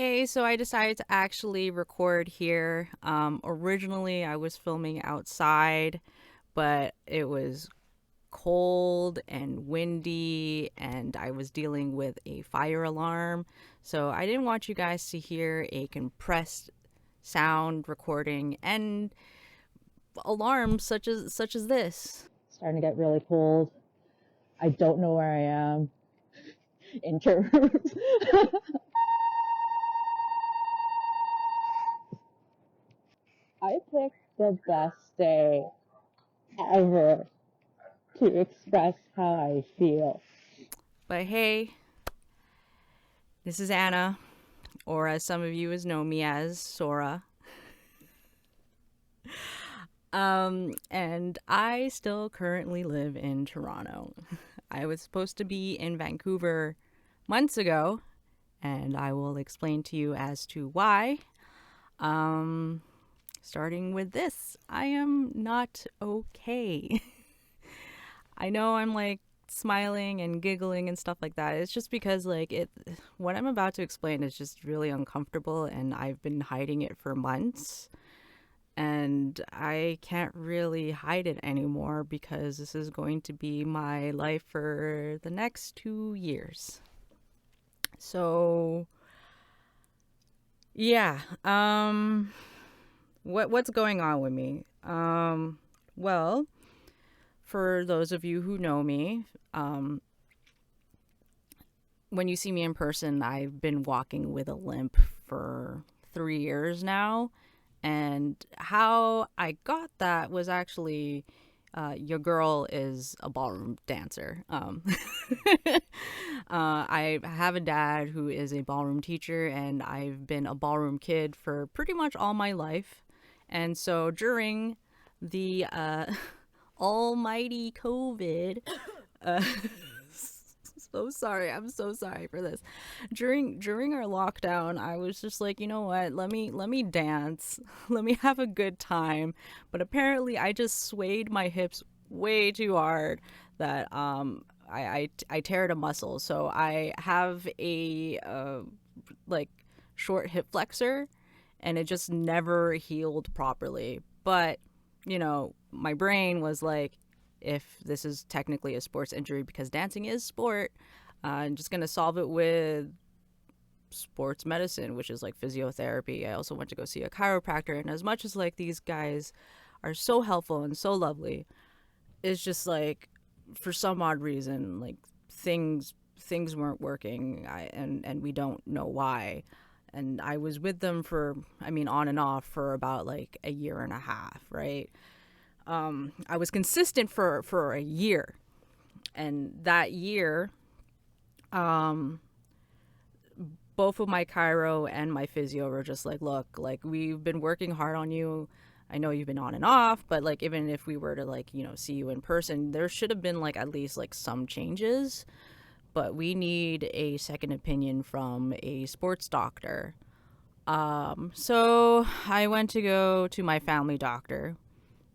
Hey, so I decided to actually record here. Originally, I was filming outside, but it was cold and windy, and I was dealing with a fire alarm. So I didn't want you guys to hear a compressed sound recording and alarms such as this. Starting to get really cold. I don't know where I am in terms. I picked the best day ever to express how I feel. But hey, this is Anna, or as some of you know me as Sora. And I still currently live in Toronto. I was supposed to be in Vancouver months ago, and I will explain to you as to why. Um, Starting with this, I am not okay. I know I'm like smiling and giggling and stuff like that. It's just because what I'm about to explain is just really uncomfortable, and I've been hiding it for months. And I can't really hide it anymore because this is going to be my life for the next 2 years. So, yeah, what's going on with me? Well, for those of you who know me, when you see me in person, I've been walking with a limp for 3 years now. And how I got that was actually your girl is a ballroom dancer. I have a dad who is a ballroom teacher, and I've been a ballroom kid for pretty much all my life. And so during the almighty COVID, uh, so sorry. I'm so sorry for this. During our lockdown, I was just like, you know what? Let me dance. Let me have a good time. But apparently, I just swayed my hips way too hard that I teared a muscle. So I have a like short hip flexor, and it just never healed properly. But my brain was like, if this is technically a sports injury because dancing is sport, I'm just gonna solve it with sports medicine, which is like physiotherapy. I also went to go see a chiropractor, and as much as like these guys are so helpful and so lovely, it's just like for some odd reason like things weren't working, and we don't know why. And I was with them for, I mean, on and off for about like a year and a half, right? I was consistent for a year, and that year, um, both of my chiro and my physio were just like, look, like we've been working hard on you. I know you've been on and off, but like even if we were to like see you in person, there should have been like at least like some changes. But we need a second opinion from a sports doctor. So I went to go to my family doctor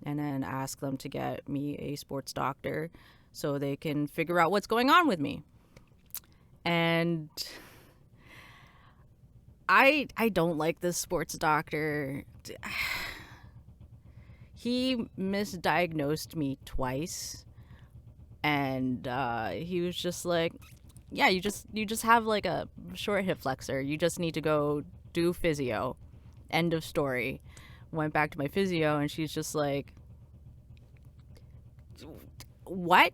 and then ask them to get me a sports doctor so they can figure out what's going on with me. And I don't like this sports doctor. He misdiagnosed me twice, and he was just like, yeah, you just have like a short hip flexor. You just need to go do physio. End of story. Went back to my physio, and she's just like, what?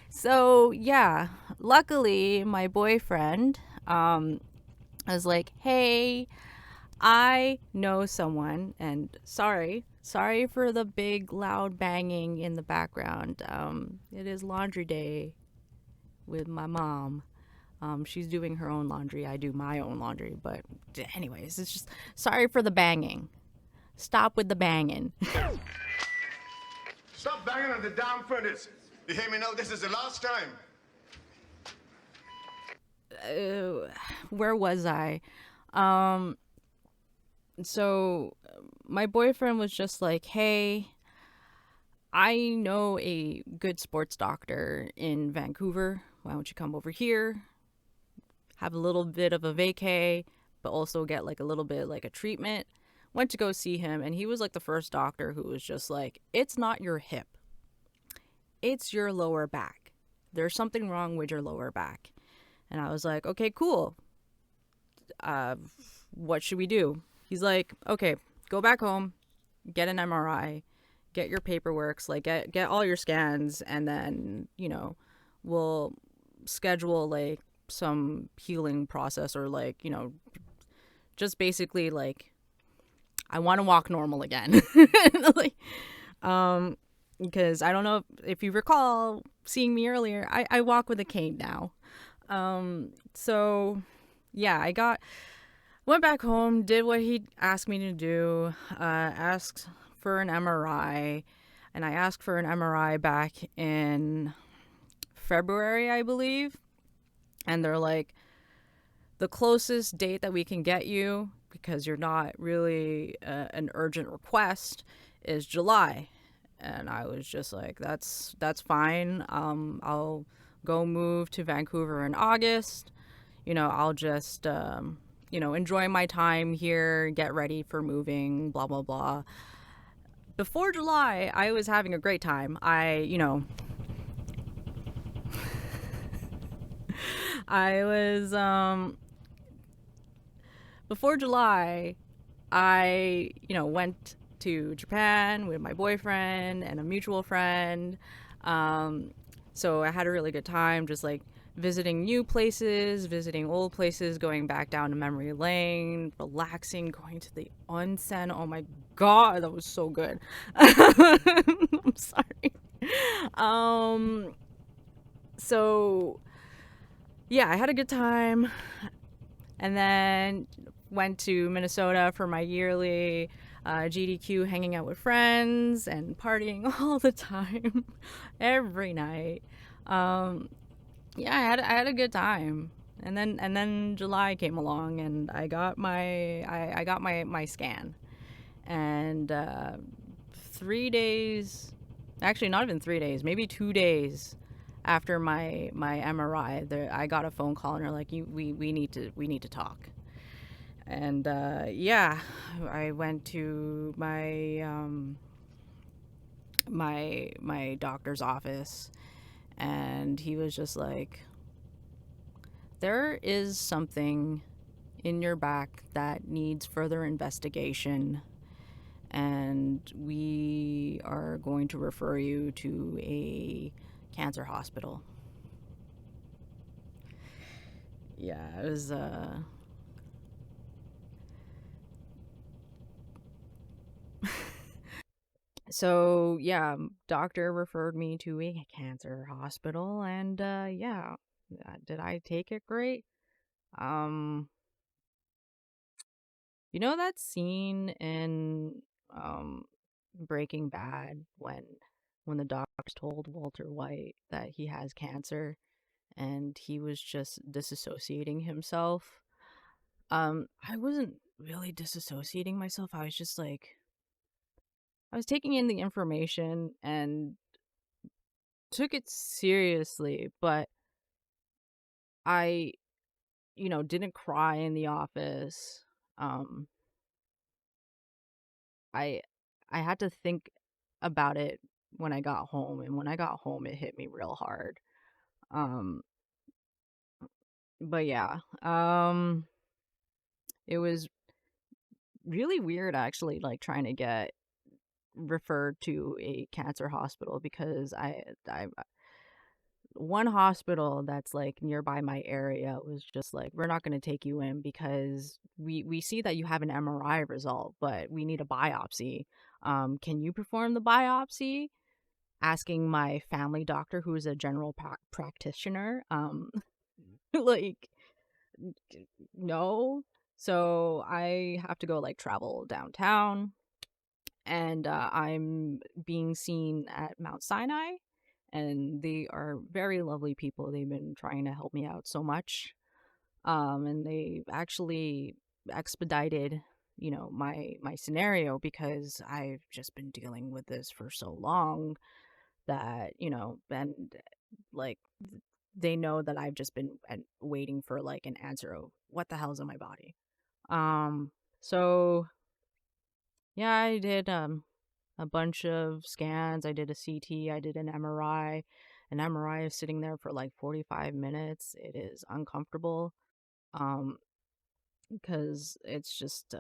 So yeah, luckily my boyfriend was like, hey, I know someone, and sorry for the big loud banging in the background. It is laundry day with my mom. She's doing her own laundry. I do my own laundry. But anyways, it's just sorry for the banging. Stop with the banging. Stop banging on the damn furnace. You hear me now? This is the last time. Where was I? Um, so my boyfriend was just like, hey, I know a good sports doctor in Vancouver. Why don't you come over here? Have a little bit of a vacay, but also get like a little bit like a treatment. Went to go see him, and he was like the first doctor who was just like, it's not your hip, it's your lower back. There's something wrong with your lower back. And I was like, okay, cool. Uh, what should we do? He's like, okay, go back home, get an MRI, get your paperwork, like get all your scans, and then we'll schedule like some healing process, or like just basically like I want to walk normal again. Like, because I don't know if you recall seeing me earlier, I walk with a cane now. So yeah, went back home, did what he asked me to do, asked for an MRI, and I asked for an MRI back in February, I believe. And they're like, the closest date that we can get you, because you're not really an urgent request, is July. And I was just like, that's fine. I'll go move to Vancouver in August. I'll just enjoy my time here, get ready for moving, blah blah blah. Before July, I was having a great time. I was before July, I went to Japan with my boyfriend and a mutual friend. So I had a really good time, just like visiting new places, visiting old places, going back down to memory lane, relaxing, going to the onsen. Oh my god, that was so good. I'm sorry. So yeah, I had a good time, and then went to Minnesota for my yearly GDQ, hanging out with friends and partying all the time, every night. Yeah, I had a good time. And then July came along, and I got my scan, and 3 days, actually not even 3 days, maybe 2 days after my MRI, I got a phone call, and they're like, we need to talk. And yeah, I went to my doctor's office, and he was just like, there is something in your back that needs further investigation, and we are going to refer you to a cancer hospital. Yeah, it was so yeah, doctor referred me to a cancer hospital, and yeah, did I take it great? Um, that scene in Breaking Bad when the doctors told Walter White that he has cancer, and he was just disassociating himself. I wasn't really disassociating myself. I was just like, I was taking in the information and took it seriously, but I, didn't cry in the office. Um, I I had to think about it when I got home, and when I got home, it hit me real hard. Um, but yeah, it was really weird actually, like trying to get referred to a cancer hospital, because I one hospital that's like nearby my area was just like, we're not going to take you in because we see that you have an MRI result, but we need a biopsy. Can you perform the biopsy? Asking my family doctor, who is a general practitioner, like, no. So I have to go like travel downtown, and I'm being seen at Mount Sinai, and they are very lovely people. They've been trying to help me out so much, and they actually expedited, my scenario, because I've just been dealing with this for so long that and like they know that I've just been waiting for like an answer of what the hell's in my body. So yeah, I did a bunch of scans. I did a CT, I did an MRI. An MRI is sitting there for like 45 minutes. It is uncomfortable. Um, because it's just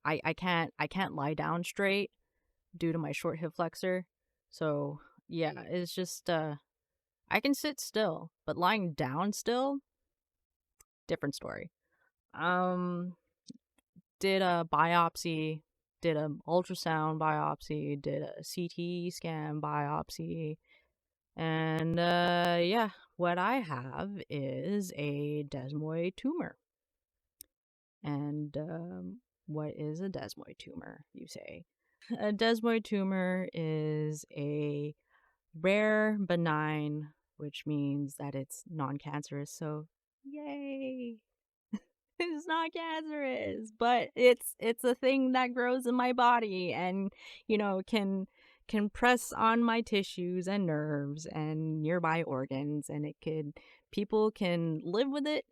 I can't lie down straight due to my short hip flexor. So yeah, it's just I can sit still, but lying down still, different story. Um did a biopsy, did an ultrasound biopsy, did a CT scan biopsy, and yeah, what I have is a desmoid tumor. And what is a desmoid tumor, you say? A desmoid tumor is a rare benign, which means that it's non-cancerous. So, yay! It's not cancerous, but it's a thing that grows in my body and can press on my tissues and nerves and nearby organs, and people can live with it,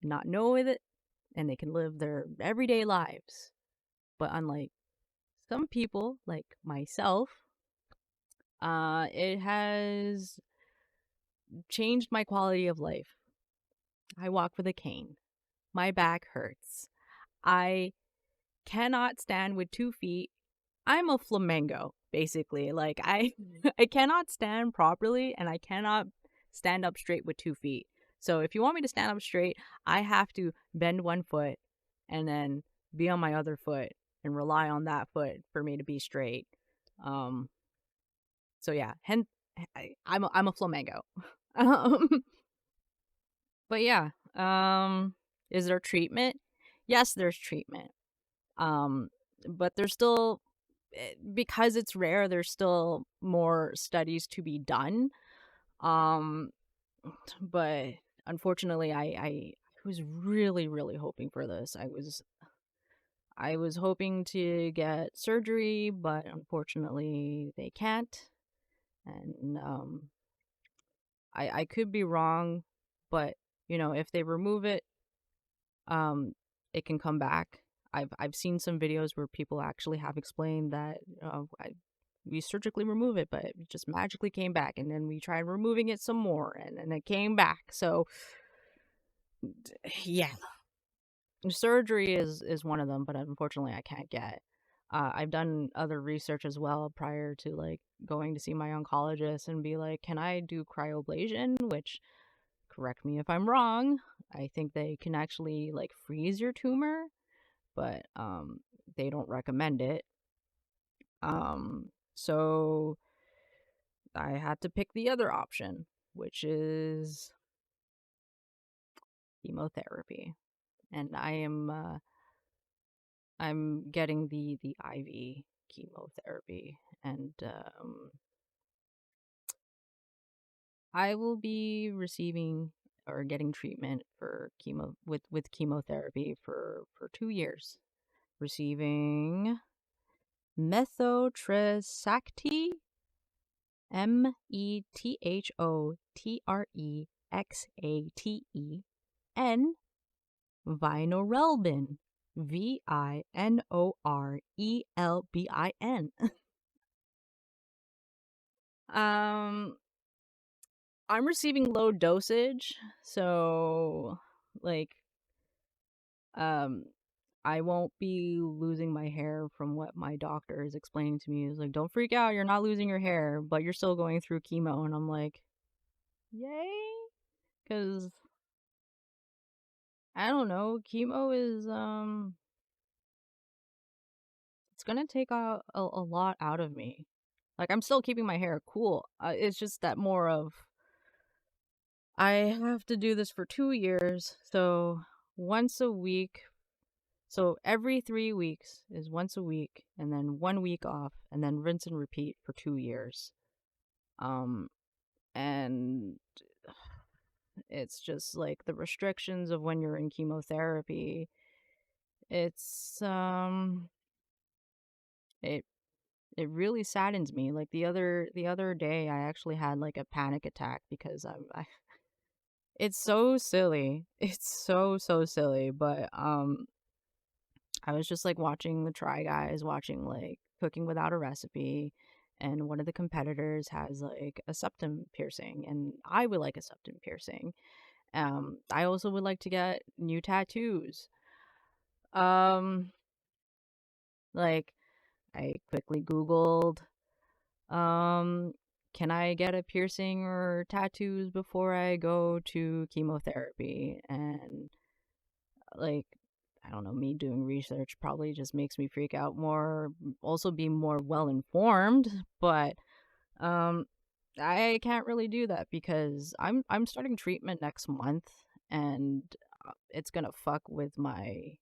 not know with it, and they can live their everyday lives. But unlike some people like myself, it has changed my quality of life. I walk with a cane. My back hurts. I cannot stand with 2 feet. I'm a flamingo, basically. Like I cannot stand properly, and I cannot stand up straight with 2 feet. So if you want me to stand up straight, I have to bend one foot and then be on my other foot and rely on that foot for me to be straight. Um so yeah, I'm a flamingo. um but yeah, is there treatment? Yes, there's treatment. Um but there's still, because it's rare, there's still more studies to be done. Um, but unfortunately, I was really, really hoping for this. I was hoping to get surgery, but unfortunately, they can't. And I could be wrong, but if they remove it, um, it can come back. I've seen some videos where people actually have explained that we surgically remove it, but it just magically came back, and then we tried removing it some more, and then it came back. So yeah, surgery is one of them, but unfortunately I can't get. I've done other research as well prior to like going to see my oncologist and be like, can I do cryoablation? Which, correct me if I'm wrong, I think they can actually like freeze your tumor, but they don't recommend it. So I had to pick the other option, which is chemotherapy. And I'm getting the IV chemotherapy, and I will be receiving or getting treatment for with chemotherapy for 2 years, receiving methotrexate, methotrexate, and vinorelbin, vinorelbin. um I'm receiving low dosage, so like um I won't be losing my hair, from what my doctor is explaining to me. Is like, don't freak out, you're not losing your hair, but you're still going through chemo. And I'm like, yay, because I don't know, chemo is it's gonna take a lot out of me. Like, I'm still keeping my hair cool. It's just that more of, I have to do this for 2 years, so once a week. So every 3 weeks is once a week, and then 1 week off, and then rinse and repeat for 2 years. Um, and it's just like the restrictions of when you're in chemotherapy. It's it it really saddens me. Like the other day, I actually had like a panic attack because it's so silly. It's so silly, but I was just like watching the Try Guys, watching like Cooking Without a Recipe, and one of the competitors has like a septum piercing, and I would like a septum piercing. I also would like to get new tattoos. Um, like I quickly Googled, um, can I get a piercing or tattoos before I go to chemotherapy? And like, I don't know, me doing research probably just makes me freak out more, also be more well informed, but um I can't really do that because I'm starting treatment next month, and it's going to fuck with my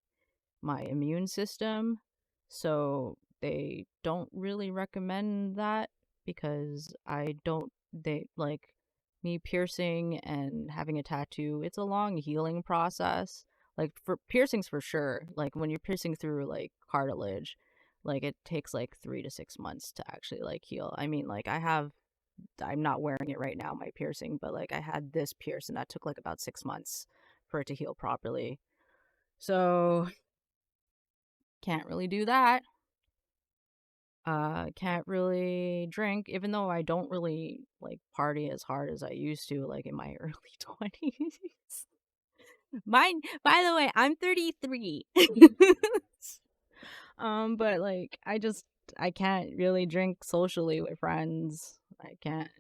immune system. So they don't really recommend that because I don't, they like me piercing and having a tattoo. It's a long healing process. Like for piercings for sure. Like when you're piercing through like cartilage, like it takes like 3 to 6 months to actually like heal. I mean, like I'm not wearing it right now, my piercing, but like I had this pierce and that took like about 6 months for it to heal properly. So can't really do that. Can't really drink, even though I don't really like party as hard as I used to, like in my early 20s. Mine, by the way, I'm 33. But like I can't really drink socially with friends. I can't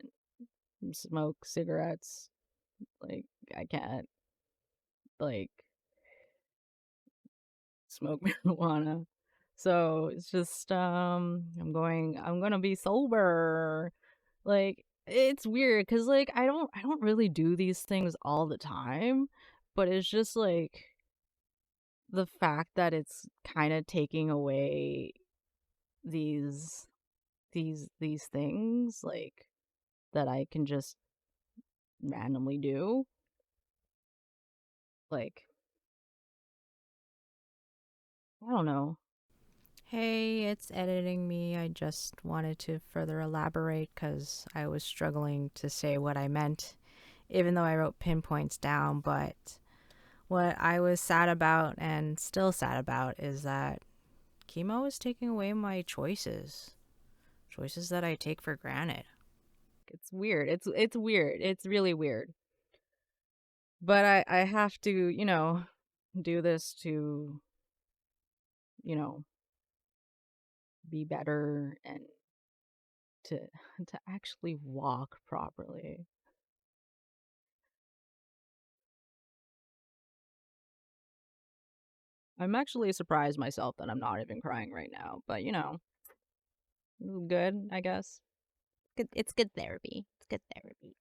smoke cigarettes. Like I can't like smoke marijuana. So it's just I'm gonna be sober. Like it's weird cuz like I don't really do these things all the time, but it's just like the fact that it's kind of taking away these these things like that I can just randomly do. Like I don't know. Hey, it's editing me. I just wanted to further elaborate because I was struggling to say what I meant, even though I wrote pinpoints down. But what I was sad about and still sad about is that chemo is taking away my choices that I take for granted. It's weird. It's weird. It's really weird. But I have to, do this to, you know, be better and to to actually walk properly. I'm actually surprised myself that I'm not even crying right now, but good, I guess. Good, it's good therapy. It's good therapy.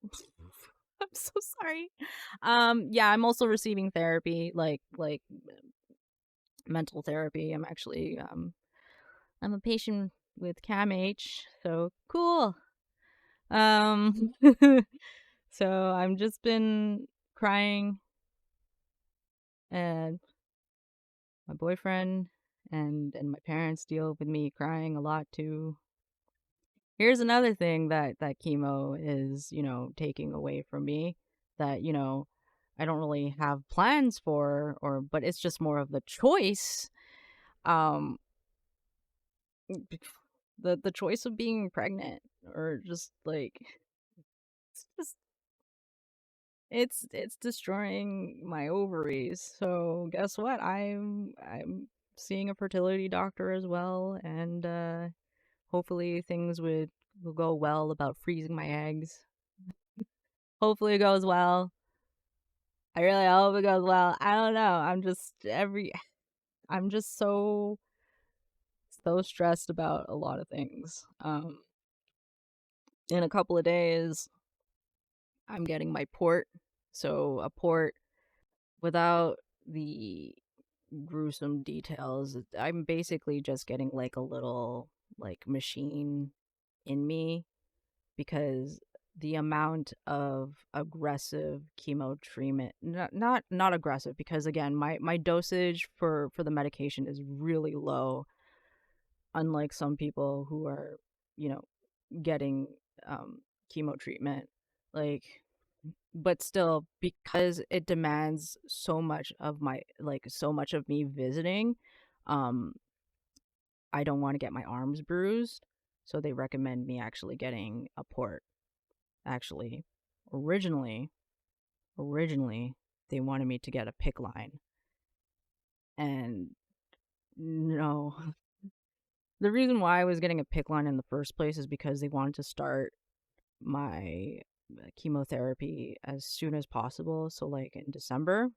I'm so sorry. Yeah, I'm also receiving therapy, like mental therapy. I'm a patient with CAMH, so cool. Um, so I'm just been crying, and my boyfriend and my parents deal with me crying a lot too. Here's another thing that chemo is, taking away from me that, I don't really have plans for, or but it's just more of the choice. Um the choice of being pregnant, or just like it's just it's destroying my ovaries. So guess what? I'm seeing a fertility doctor as well, and hopefully things will go well about freezing my eggs. Hopefully it goes well. I really hope it goes well. I don't know. I'm just so stressed about a lot of things. In a couple of days, I'm getting my port. So a port without the gruesome details. I'm basically just getting like a little like machine in me because the amount of aggressive chemo treatment, not aggressive, because again my dosage for the medication is really low, unlike some people who are, you know getting um chemo treatment, like, but still, because it demands so much of my, like, so much of me visiting, Um, I don't want to get my arms bruised, so they recommend me actually getting a port. Actually, originally, originally they wanted me to get a PIC line, and no. The reason why I was getting a PIC line in the first place is because they wanted to start my chemotherapy as soon as possible, so like in December.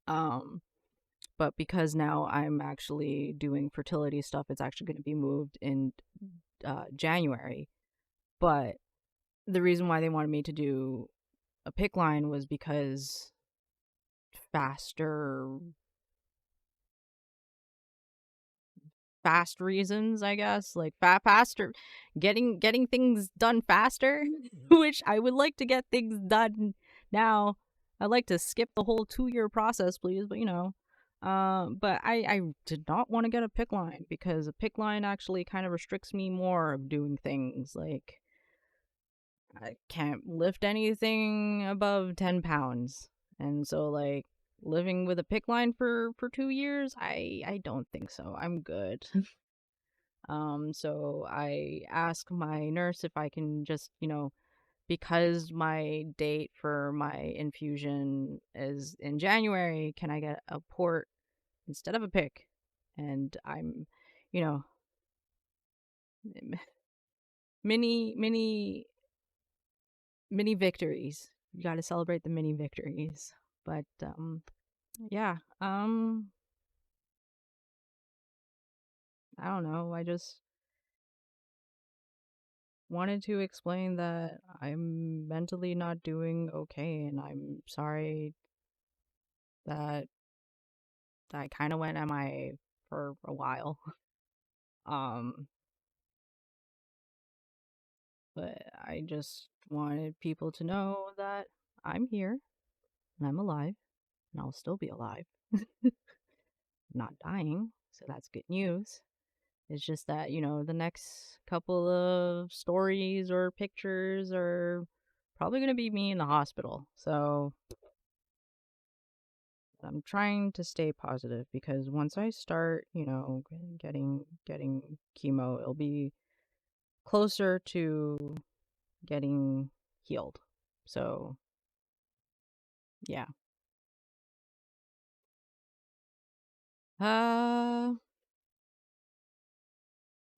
Um, but because now I'm actually doing fertility stuff, it's actually going to be moved in January. But the reason why they wanted me to do a PIC line was because faster fast reasons, I guess, like faster getting things done faster, which I would like to get things done now. I'd like to skip the whole 2-year process, please, but but I did not want to get a PIC line because a PIC line actually kind of restricts me more of doing things. Like I can't lift anything above 10 pounds. And so like living with a PIC line for 2 years, I don't think so. I'm good. So I asked my nurse if I can just, because my date for my infusion is in January, can I get a port instead of a pick? And I'm, you know, mini mini victories. You got to celebrate the mini victories. But yeah, I don't know. I just wanted to explain that I'm mentally not doing okay, and I'm sorry that I kind of went MIA for a while. Um, but I just wanted people to know that I'm here and I'm alive and I'll still be alive. Not dying, so that's good news. It's just that, the next couple of stories or pictures are probably going to be me in the hospital. So I'm trying to stay positive because once I start, getting chemo, it'll be closer to getting healed. So, yeah. Uh,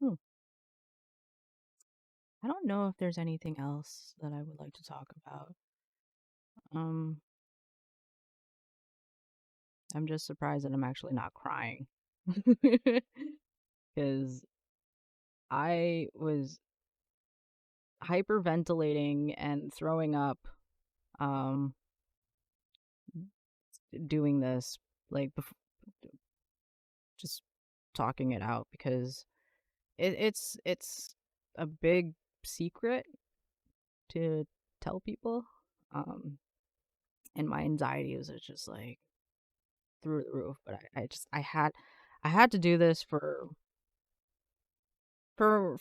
hmm. I don't know if there's anything else that I would like to talk about. Um, I'm just surprised that I'm actually not crying. Because I was hyperventilating and throwing up um doing this, like just talking it out, because it's a big secret to tell people. Um and my anxiety was just like through the roof, but I had to do this for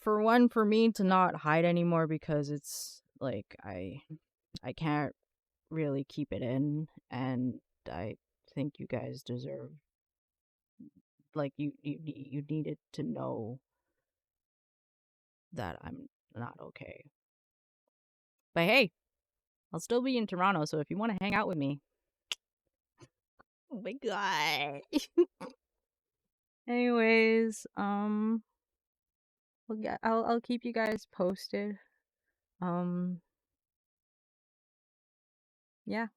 one, for me to not hide anymore, because it's like I can't really keep it in, and I think you guys deserve, like, you needed to know that I'm not okay. But hey, I'll still be in Toronto, so if you want to hang out with me. Oh my god. Anyways, I'll keep you guys posted. Um yeah.